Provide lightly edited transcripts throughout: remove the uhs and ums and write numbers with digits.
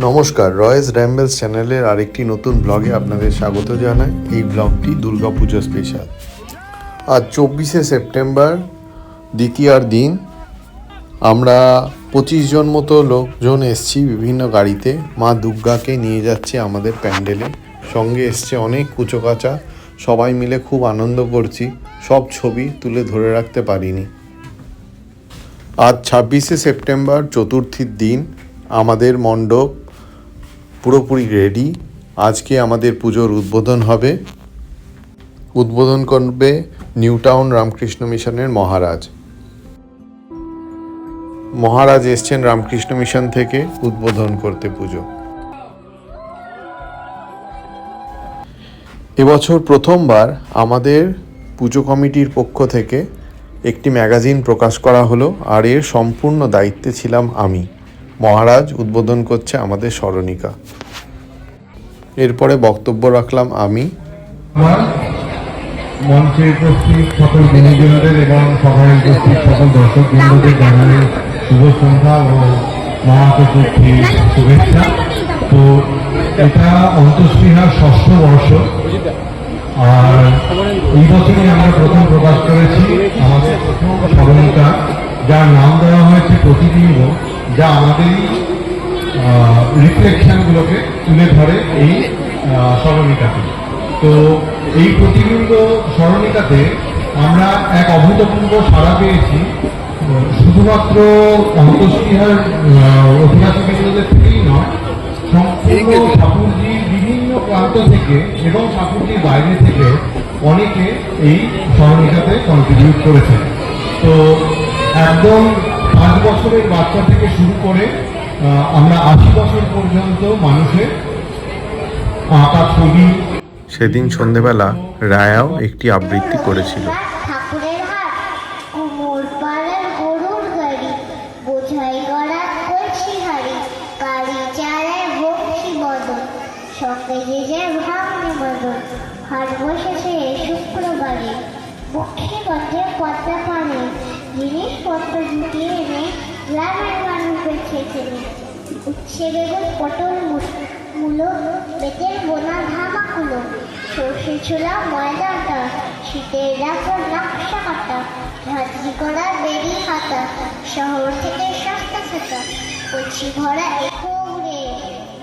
নমস্কার, রয়েস র্যাম্বেলস চ্যানেলের আরেকটি নতুন ব্লগে আপনাদের স্বাগত জানাই। এই ব্লগটি দুর্গাপুজো স্পেশাল। আজ 24শে সেপ্টেম্বর, দ্বিতীয়ার দিন। আমরা 25 জন মতো লোকজন এসছি বিভিন্ন গাড়িতে। মা দুর্গাকে নিয়ে যাচ্ছে আমাদের প্যান্ডেলে। সঙ্গে এসছে অনেক কুচোকাচা, সবাই মিলে খুব আনন্দ করছি। সব ছবি তুলে ধরে রাখতে পারিনি। আজ 26শে সেপ্টেম্বর, চতুর্থীর দিন। আমাদের মণ্ডপ পুরোপুরি রেডি। আজকে আমাদের পুজোর উদ্বোধন হবে। উদ্বোধন করবে নিউ টাউন রামকৃষ্ণ মিশনের মহারাজ এসছেন রামকৃষ্ণ মিশন থেকে উদ্বোধন করতে পুজো। এবছর প্রথমবার আমাদের পুজো কমিটির পক্ষ থেকে একটি ম্যাগাজিন প্রকাশ করা হলো, আর এর সম্পূর্ণ দায়িত্বে ছিলাম আমি। মহারাজ উদ্বোধন করছে আমাদের স্মরণিকা। এরপরে বক্তব্য রাখলাম আমি। মঞ্চে উপস্থিত সকল বিনোদনদের এবং সভায় উপস্থিত সকল দর্শক বৃন্দদের জানাই শুভ সন্ধ্যা ও মহা চতুর্থীর শুভেচ্ছা। তো এটা অন্তঃস্পৃহার 6ষ্ঠ বর্ষ, আর এই বছরই আমরা প্রথম প্রকাশ করেছি আমাদের প্রথম স্মরণিকা, যার নাম দেওয়া হয়েছে প্রতিবিম্ব, যা আমাদের রিফ্লেকশনগুলোকে তুলে ধরে এই স্মরণিকাতে। তো এই প্রতিবিম্ব স্মরণিকাতে আমরা এক অভূতপূর্ব সাড়া পেয়েছি, শুধুমাত্র অন্তঃস্পৃহার অধিবাসীদের থেকেই নয়, সম্পূর্ণ ঠাকুরজির বিভিন্ন প্রান্ত থেকে এবং ঠাকুরজির বাইরে থেকে অনেকে এই স্মরণিকাতে কন্ট্রিবিউট করেছে। তো একদম 5 বছরের বাচ্চা থেকে শুরু করে আমরা 80 বছর পর্যন্ত মানুষের আঁকা ছবি। সেদিন সন্ধেবেলা রায়াও একটি আবৃত্তি করেছিল। ঠাকুরের হাত কুমোর পাড়ার গরুর গাড়ি, বোঝাই গড়া কলসি হাড়ি, গাড়ি চালায় ভক্তি বদন, সঙ্গে যে যে ভাঙনে বদন, হাট বসেছে শুক্রবারে, পক্ষে পথে পদ্মা পানে, জিনিসপত্র জুটিয়ে এনে গ্রামের মানুষের ছেঁচেনে, উচ্ছে বেগুন পটল মূলো, বেতের বোনা ধামাকুলো, সর্ষে ছোলা ময়দাটা, শীতের রাখর নকশা কাটা, ঝাঁঝরি করা বেরি হাতা, শহর থেকে সস্তা ছাতা, কচি ভরা এখো উড়ে,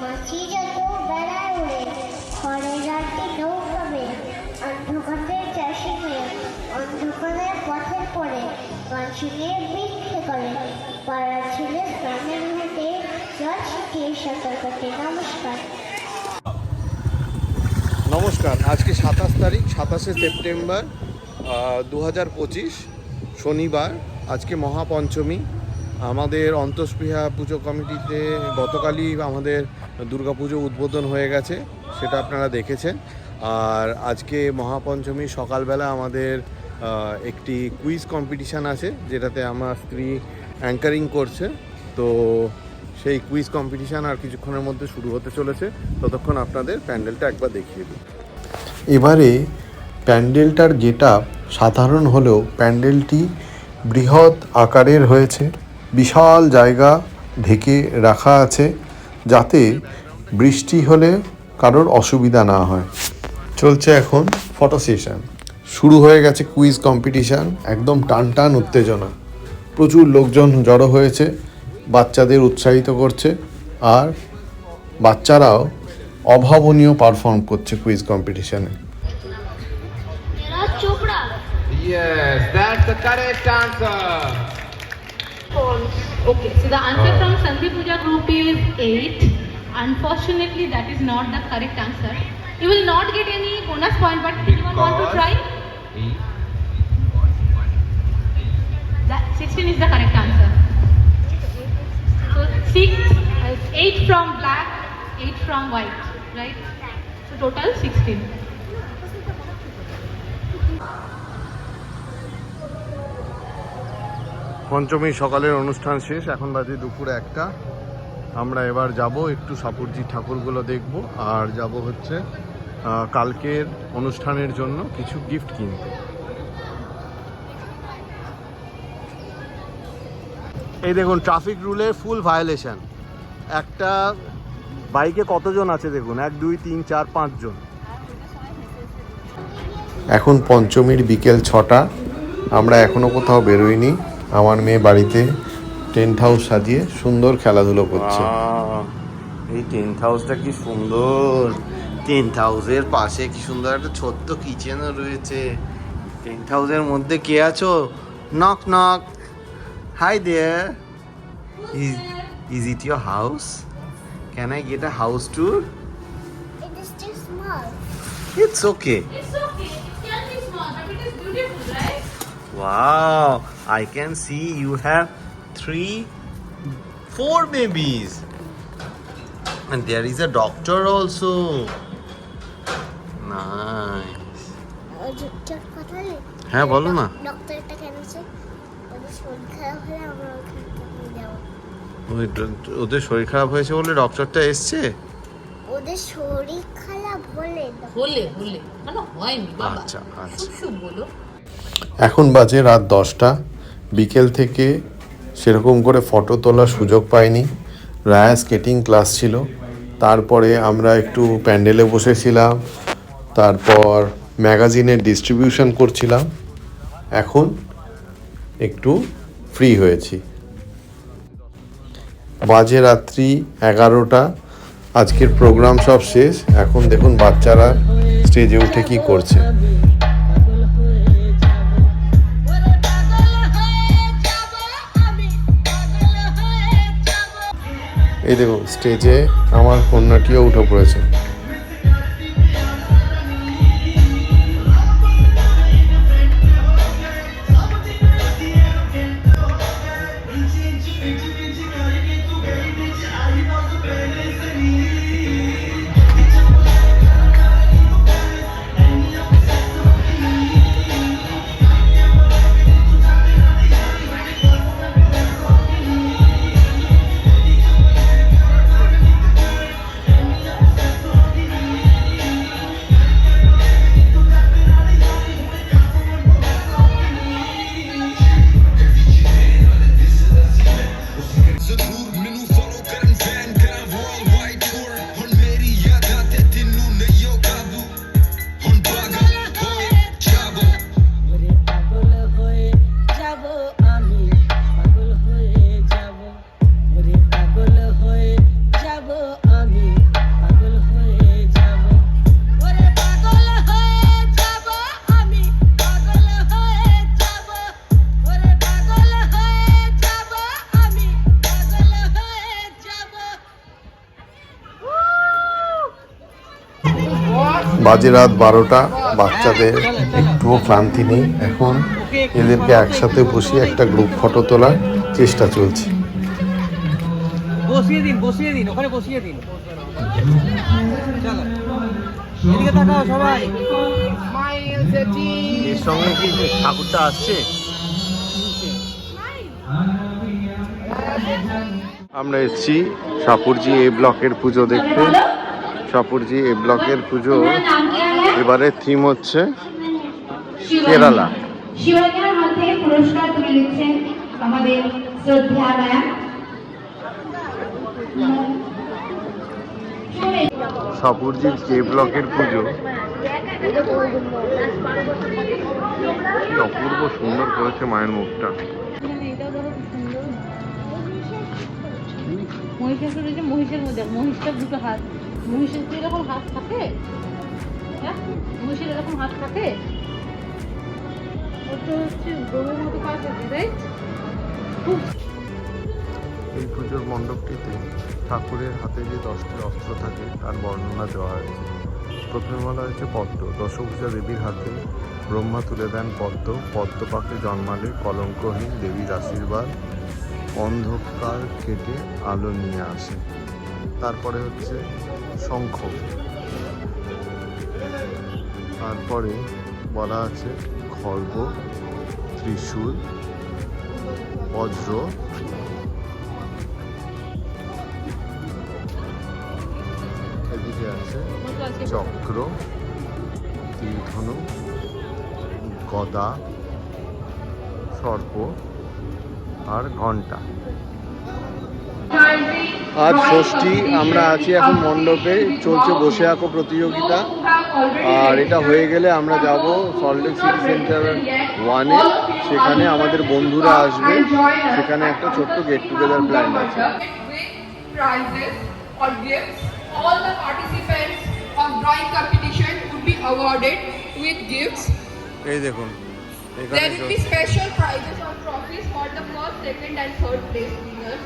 মাছি যত বেড়ায় উড়ে, খড়ের রাতে নৌকাবে, অন্ধকারের চাষি মেয়ে, অন্ধকারের পথের পরে, গান শুনে ভিক্ষে করে, পাড়ার ছেলে স্নানের ঘাটে জল ছিটিয়ে সাঁতার কাটে। নমস্কার। আজকে 27 তারিখ, 27শে সেপ্টেম্বর 2025, শনিবার। আজকে মহাপঞ্চমী। আমাদের অন্তঃস্পৃহা পুজো কমিটিতে গতকালই আমাদের দুর্গাপুজো উদ্বোধন হয়ে গেছে, সেটা আপনারা দেখেছেন। আর আজকে মহাপঞ্চমী সকালবেলা আমাদের একটি কুইজ কম্পিটিশান আছে, যেটাতে আমার স্ত্রী অ্যাঙ্কারিং করছে। তো সেই কুইজ কম্পিটিশান আর কিছুক্ষণের মধ্যে শুরু হতে চলেছে। ততক্ষণ আপনাদের প্যান্ডেলটা একবার দেখিয়ে দিই। এবারে প্যান্ডেলটার গেটআপ সাধারণ হলেও প্যান্ডেলটি বৃহৎ আকারের হয়েছে। বিশাল জায়গা ঢেকে রাখা আছে, যাতে বৃষ্টি হলে কারোর অসুবিধা না হয়। চলছে এখন ফটো সেশন। শুরু হয়ে গেছে কুইজ কম্পিটিশান। একদম টান টান উত্তেজনা। প্রচুর লোকজন জড়ো হয়েছে, বাচ্চাদের উৎসাহিত করছে, আর বাচ্চারাও অভাবনীয় পারফর্ম করছে কুইজ কম্পিটিশনে। Yes, that's the correct answer. Okay, so the answer from Sandhi Puja group is 8. Unfortunately, that is not the correct answer. You will not get any bonus point, but anyone want to try? 16 is the correct answer. So 8 from black, 8 from white, right? So total 16. পঞ্চমী সকালের অনুষ্ঠান শেষ, এখন বাজে দুপুর 1টা। আমরা এবার যাব একটু সাপুরজি ঠাকুরগুলো দেখব, আর যাব হচ্ছে কালকের অনুষ্ঠানের জন্য কিছু গিফট কিনতে। এই দেখুন, ট্রাফিক রুলের ফুল ভায়োলেশন। একটা বাইকে কতজন আছে দেখুন, 1 2 3 4 5 জন। এখন পঞ্চমীর বিকেল 6টা, আমরা এখনো কোথাও বেরোইনি। আমার মেয়ে বাড়িতে টেন্ট হাউস সাজিয়ে সুন্দর খেলাধুলো করছে। এই টেন্ট হাউসটা কি সুন্দর! টেন্ট হাউসের পাশে কি সুন্দর একটা ছোট্ট কিচেনও রয়েছে। টেন্ট হাউসের মধ্যে কে আছো? Knock knock. Hi there. Is it your house? Can I get a house tour? It is too small. It's okay. It's okay. It can be small, but it is beautiful, right? Wow, I can see you have 4 babies. And there is a doctor also. Nice. Doctor কথা নেই। হ্যাঁ বলো না। ডক্টরটা কেন আছে? ওদের শরীর খারাপ হলে আমরা ওখানে নিয়ে যাবো। ওদের শরীর খারাপ হয়েছে বলে ডক্টরটা এসছে? ওদের শরীর খারাপ হলে হলে মানে হয়নি বাবা। আচ্ছা আচ্ছা। খুব শুভ বলো। এখন বাজে রাত 10টা। বিকেল থেকে সেরকম করে ফটো তোলার সুযোগ পাইনি। রায়া স্কেটিং ক্লাস ছিল, তারপরে আমরা একটু প্যান্ডেলে বসেছিলাম, তারপর ম্যাগাজিনের ডিস্ট্রিবিউশন করছিলাম। এখন একটু ফ্রি হয়েছি। বাজে রাত্রি 11টা। আজকের প্রোগ্রাম সব শেষ। এখন দেখুন বাচ্চারা স্টেজে উঠে কি করছে। এই দেখুন স্টেজে আমার কন্যাটিও উঠে পড়েছে। বাজে রাত 12টা। বাচ্চাদের একটুও ক্লান্তি নেই। এখন এদেরকে একসাথে বসিয়ে একটা গ্রুপ ফটো তোলার চেষ্টা চলছে। বসিয়ে দিন ওখানে বসিয়ে দিন। চলো এদিকে তাকাও সবাই। এর সঙ্গে কি ঠাকুরটা আসছে? আমরা এসেছি সাপুরজি এ ব্লকের পুজো দেখতে। সাপুরজি এ ব্লকের পুজো এবারে থিম হচ্ছে কেরালা। শিবঙ্গের হাত থেকে পুরস্কার তুলে দিচ্ছেন আমাদের শ্রদ্ধা ম্যাম। সাপুরজির কে ব্লকের পুজো কি অপূর্ব সুন্দর করেছে মায়ের মুখটা। মহিষাসুর যে মহিষের মধ্যে মহিষটার দুটো হাত, মহিষের তো এরকম হাত থাকে, হ্যাঁ মহিষের এরকম হাত থাকে, ওটা হচ্ছে গরুর মতো কাজ আছে, তাই? এই পুজোর মণ্ডপটিতে ঠাকুরের হাতে যে 10টি অস্ত্র থাকে তার বর্ণনা দেওয়া হয়েছে। প্রথমে বলা হয়েছে পদ্ম। দশভুজা দেবীর হাতে ব্রহ্মা তুলে দেন পদ্ম। পদ্ম পাকে জন্মালে কলঙ্কহীন দেবীর আশীর্বাদ অন্ধকার কেটে আলো নিয়ে আসে। তারপরে হচ্ছে শঙ্খ। তারপরে বলা আছে খড়গ, ত্রিশূল, বজ্র, এদিকে আছে চক্র, তীরধনু, গদা, সর্প আর ঘণ্টা। আজ ষষ্ঠী, আমরা আছি এখন মণ্ডপে, চলছে বসে আঁকো প্রতিযোগিতা। আর এটা হয়ে গেলে আমরা যাব সল্টলেক সিটি সেন্টার 1-এ, সেখানে আমাদের বন্ধুরা আসবে, সেখানে একটা ছোট্ট গেট টুগেদার প্ল্যান আছে। Prizes or gifts. All the participants of drawing competition would be awarded with gifts. এই দেখুন There এখানে will be special prizes or trophies for the first, second and third place winners.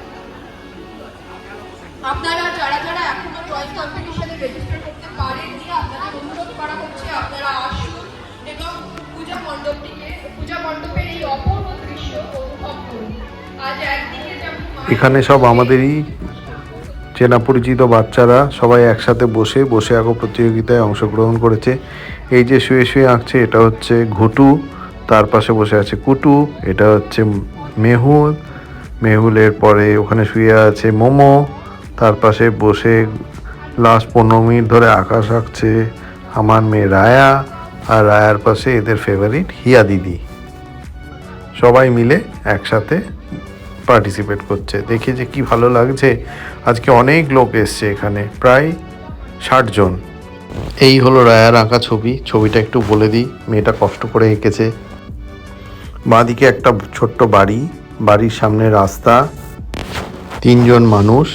আপনারা যারা যারা এখনো drawing কম্পিটিশনে register করতে পারেননি, আপনাদের অনুরোধ করা হচ্ছে আপনারা আসুন এবং পূজা মণ্ডপের এই অপূর্ব দৃশ্য অনুভব করুন। আজ একদিকে যেমন এখানে সব আমাদেরই চেনা পরিচিত বাচ্চারা সবাই একসাথে বসে আঁকো প্রতিযোগিতায় অংশগ্রহণ করেছে। এই যে শুয়ে শুয়ে আঁকছে এটা হচ্ছে ঘুটু, তার পাশে বসে আছে কুটু, এটা হচ্ছে মেহুলের পরে ওখানে শুয়ে আছে মোমো, তার পাশে বসে লাস্ট 15 মিনিট ধরে আকাশ আঁকছে আমার মেয়ে রায়া, আর রায়ার পাশে এদের ফেভারিট হিয়া দিদি। সবাই মিলে একসাথে পার্টিসিপেট করছে, দেখে যে কি ভালো লাগছে। আজকে অনেক লোক এসছে এখানে, প্রায় 60 জন। এই হলো রায়ার আঁকা ছবিটা একটু বলে দিই, মেয়েটা কষ্ট করে এঁকেছে। বাঁদিকে একটা ছোট্ট বাড়ির সামনে রাস্তা, 3 জন মানুষ,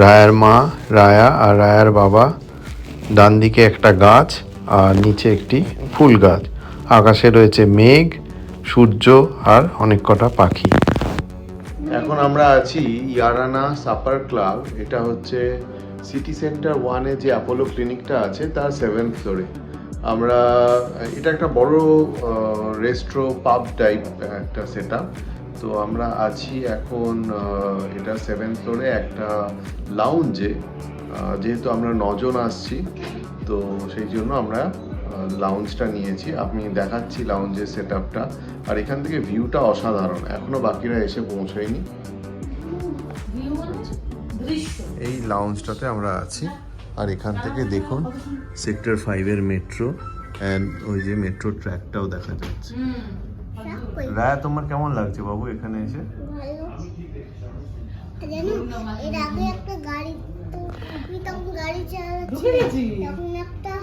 রায়ার মা, রায়া আর রায়ার বাবা, ডান দিকে একটা গাছ আর নিচে একটি ফুল গাছ, আকাশে রয়েছে মেঘ, সূর্য আর অনেক কটা পাখি। এখন আমরা আছি ইয়ারানা সাপার ক্লাব, এটা হচ্ছে সিটি সেন্টার 1-এ যে অ্যাপোলো ক্লিনিকটা আছে তার 7th ফ্লোরে। আমরা এটা একটা বড় রেস্ট্রো পাব টাইপ একটা সেট আপ। তো আমরা আছি এখন এটা 7th ফ্লোরে একটা লাউঞ্জে, যেহেতু আমরা 9 জন আসছি তো সেই জন্য আমরা লাউঞ্জটা নিয়েছি। আমি দেখাচ্ছি লাউঞ্জের সেট আপটা, আর এখান থেকে ভিউটা অসাধারণ, এখনো বাকিরা এসে পৌঁছায়নি। এই লাউঞ্জটাতে আমরা আছি, আর এখান থেকে দেখুন সেক্টর 5-এর মেট্রো অ্যান্ড ওই যে মেট্রো ট্র্যাকটাও দেখা যাচ্ছে। রায়া, তোমার কেমন লাগছে বাবু এখানে এসে? জানো এর আগে একটা গাড়ি, তো আমি তখন গাড়ি চালাচ্ছি, তখন একটা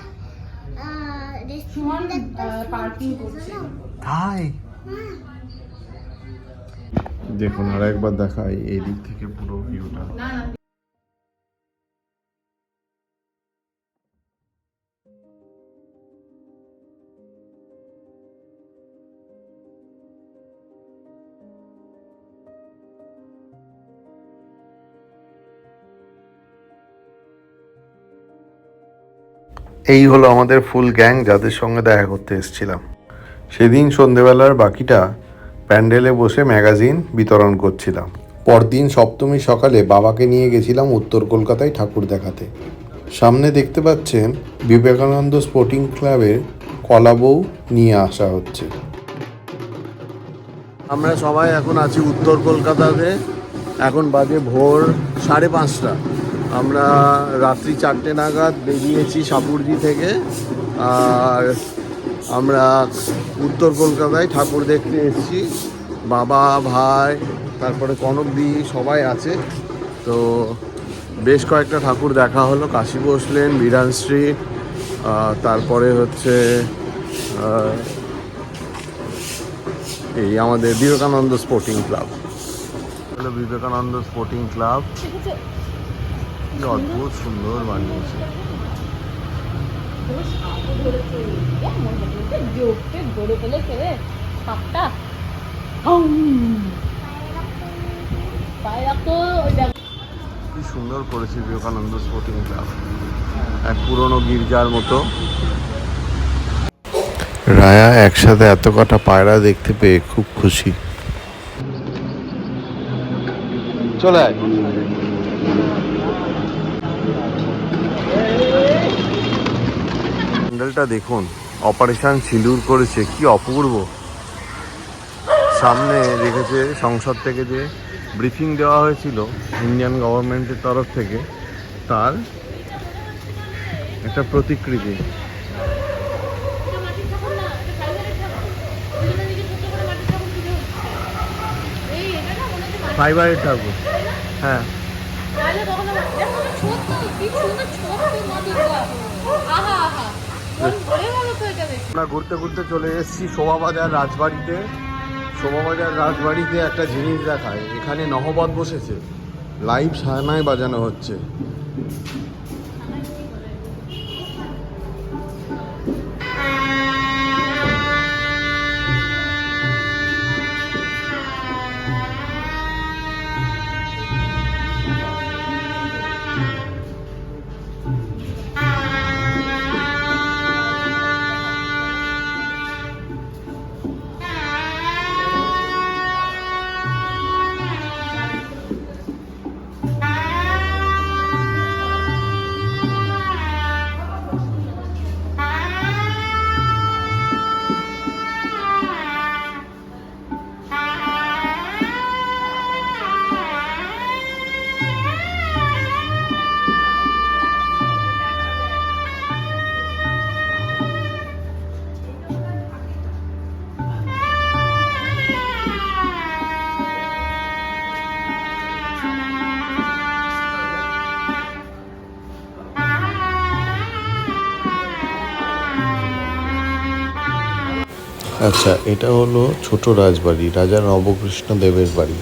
রেস্টুরেন্ট পার্কিং করছে। তাই দেখুন, আর একবার দেখাই এই দিক থেকে পুরো ভিউটা। এই হলো আমাদের ফুল গ্যাং যাদের সঙ্গে দেখা করতে এসেছিলাম। সেদিন সন্ধেবেলার বাকিটা প্যান্ডেলে বসে ম্যাগাজিন বিতরণ করছিলাম। পরদিন সপ্তমী সকালে বাবাকে নিয়ে গেছিলাম উত্তর কলকাতায় ঠাকুর দেখাতে। সামনে দেখতে পাচ্ছেন বিবেকানন্দ স্পোর্টিং ক্লাবের কলাবউ নিয়ে আসা হচ্ছে। আমরা সবাই এখন আছি উত্তর কলকাতাতে, এখন বাজে ভোর 5:30। আমরা রাত্রি 4টে নাগাদ বেরিয়েছি সাপুরজি থেকে, আর আমরা উত্তর কলকাতায় ঠাকুর দেখতে এসেছি। বাবা, ভাই, তারপরে কনকদি সবাই আছে। তো বেশ কয়েকটা ঠাকুর দেখা হলো, কাশী বসলেন, বিরান স্ট্রিট, তারপরে হচ্ছে এই আমাদের বিবেকানন্দ স্পোর্টিং ক্লাব। হলো বিবেকানন্দ স্পোর্টিং ক্লাব, কি অদ্ভুত সুন্দর বানিয়েছে। কি সুন্দর করেছে বিবেকানন্দ স্পোর্টিং ক্লাব, এক পুরনো গির্জার মতো। রায়া একসাথে এত কটা পায়রা দেখতে পেয়ে খুব খুশি। চলে আয়। প্যান্ডেলটা দেখুন, অপারেশন সিঁদুর করেছে, কি অপূর্ব। সামনে রেখেছে সংসদ থেকে যে ব্রিফিং দেওয়া হয়েছিল ইন্ডিয়ান গভর্নমেন্টের তরফ থেকে, তার একটা প্রতিকৃতি। ফাইবারের ঠাকুর, হ্যাঁ তাহলে কখনো দেখো ছোট্ট কি সুন্দর ছোট্ট মা দুর্গা। আহা আহা মন ভরে গেল তো এটা দেখে। আমরা ঘুরতে ঘুরতে চলে এসেছি শোভাবাজার রাজবাড়িতে। শোভাবাজার রাজবাড়িতে একটা জিনিস দেখায়, এখানে নহবত বসেছে, লাইভ সায়নায় বাজানো হচ্ছে। আচ্ছা, এটা হলো ছোট রাজবাড়ি, রাজা নবকৃষ্ণ দেবের বাড়ি।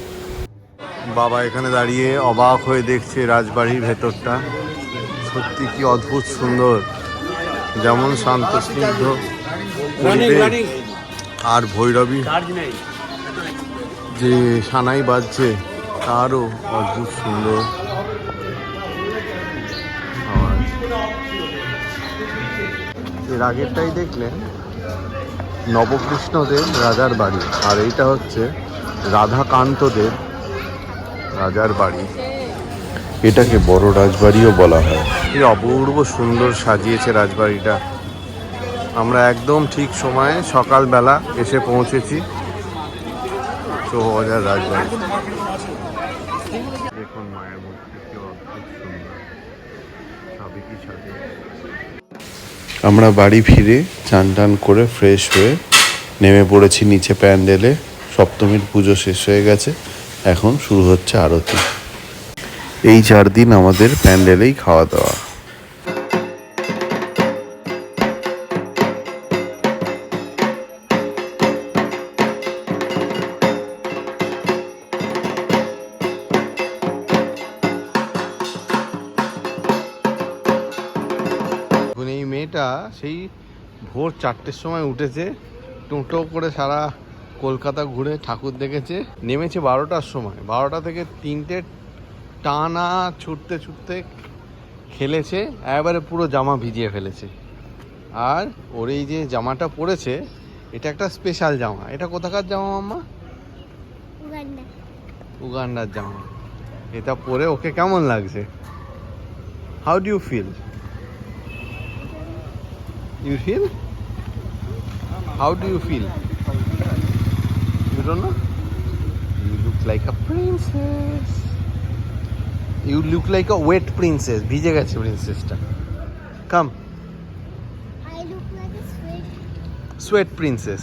বাবা এখানে দাঁড়িয়ে অবাক হয়ে দেখছে রাজবাড়ির ভেতরটা। সত্যি কি অদ্ভুত সুন্দর, যেমন শান্তস্নিগ্ধ পরিবেশ আর ভৈরবী যে সানাই বাজছে তারও অদ্ভুত সুন্দর। এর আগেরটাই দেখলেন নবকৃষ্ণদেব রাজার বাড়ি, আর এইটা হচ্ছে রাধাকান্তদেব রাজার বাড়ি। এটাকে বড় রাজবাড়িও বলা হয়। এই অপূর্ব সুন্দর সাজিয়েছে রাজবাড়িটা। আমরা একদম ঠিক সময়ে সকালবেলা এসে পৌঁছেছি শোভাবাজার রাজবাড়ি। দেখুন মায়ের মূর্তি কি অদ্ভুত সুন্দর, সাবেকি সাজে। আমরা বাড়ি ফিরে চান টান করে ফ্রেশ হয়ে নেমে পড়েছি নিচে প্যান্ডেলে। সপ্তমীর পুজো শেষ হয়ে গেছে, এখন শুরু হচ্ছে আরতি। এই 4 দিন আমাদের প্যান্ডেলেই খাওয়া দাওয়া। এই মেয়েটা সেই ভোর 4টের সময় উঠেছে, টোটো করে সারা কলকাতা ঘুরে ঠাকুর দেখেছে। নেমেছে 12টার সময়, 12টা থেকে 3টে টানা ছুটতে ছুটতে খেলেছে, এবারে পুরো জামা ভিজিয়ে ফেলেছে। আর ওর এই যে জামাটা পরেছে, এটা একটা স্পেশাল জামা। এটা কোথাকার জামা মাম্মা? উগান্ডার জামা। এটা পরে ওকে কেমন লাগছে? How do you feel? You feel? How do you feel? You don't know? You look like a princess. You look like a wet princess. ভিজে গেছে প্রিন্সেসটা। Come. I look like a Sweat princess.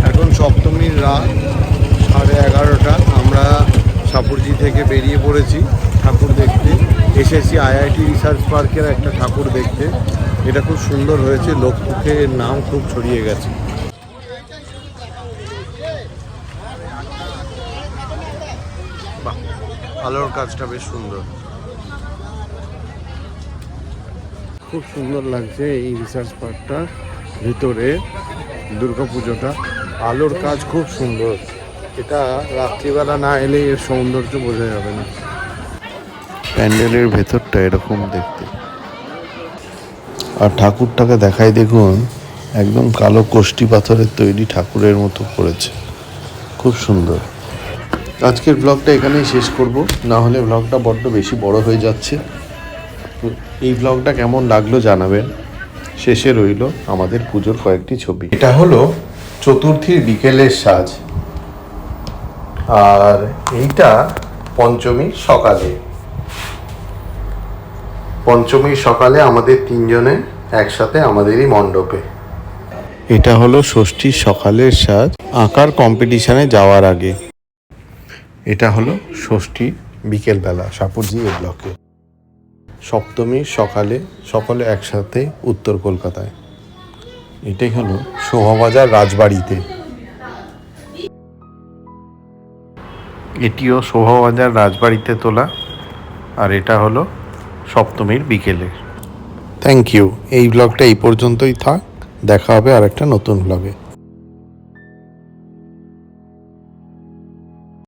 এখন সপ্তমীর রাত 11:30। আমরা সাপুরজি থেকে বেরিয়ে পড়েছি ঠাকুর দেখতে। এসেছি আইআইটি রিসার্চ পার্কের একটা ঠাকুর দেখতে। এটা খুব সুন্দর হয়েছে, লোকমুখে এর নাম খুব ছড়িয়ে গেছে। বাহ, আলোর কাজটা বেশ সুন্দর, খুব সুন্দর লাগছে এই রিসার্চ পার্কটার ভিতরে। দুর্গাপুজোটা আলোর কাজ খুব সুন্দর, এটা রাত্রিবেলা না এলে এর সৌন্দর্য বোঝা যাবে না। প্যান্ডেলের ভেতরটা এরকম দেখতে। আর ঠাকুরটাকে দেখাই, দেখুন একদম কালো কোষ্টি পাথরের তৈরি ঠাকুরের মতো করেছে, খুব সুন্দর। আজকের ব্লগটা এখানেই শেষ করব, না হলে ব্লগটা বড্ড বেশি বড় হয়ে যাচ্ছে। এই ব্লগটা কেমন লাগলো জানাবেন। শেষে রইল আমাদের পুজোর কয়েকটি ছবি। এটা হলো চতুর্থীর বিকেলের সাজ, আর এইটা পঞ্চমীর সকালে। পঞ্চমীর সকালে আমাদের 3 জনে একসাথে আমাদেরই মণ্ডপে। এটা হলো ষষ্ঠীর সকালের সাজ, আঁকার কম্পিটিশনে যাওয়ার আগে। এটা হলো ষষ্ঠী বিকেলবেলা সাপুরজি এ ব্লকে, সপ্তমীর সকালে সকলে একসাথে উত্তর কলকাতায়। এটাই হলো শোভাবাজার রাজবাড়িতে। এটিও শোভাবাজার রাজবাড়িতে তোলা, আর এটা হলো সপ্তমীর বিকেলে। Thank you. এই ব্লগটা এই পর্যন্তই থাক, দেখা হবে আর একটা নতুন ব্লগে।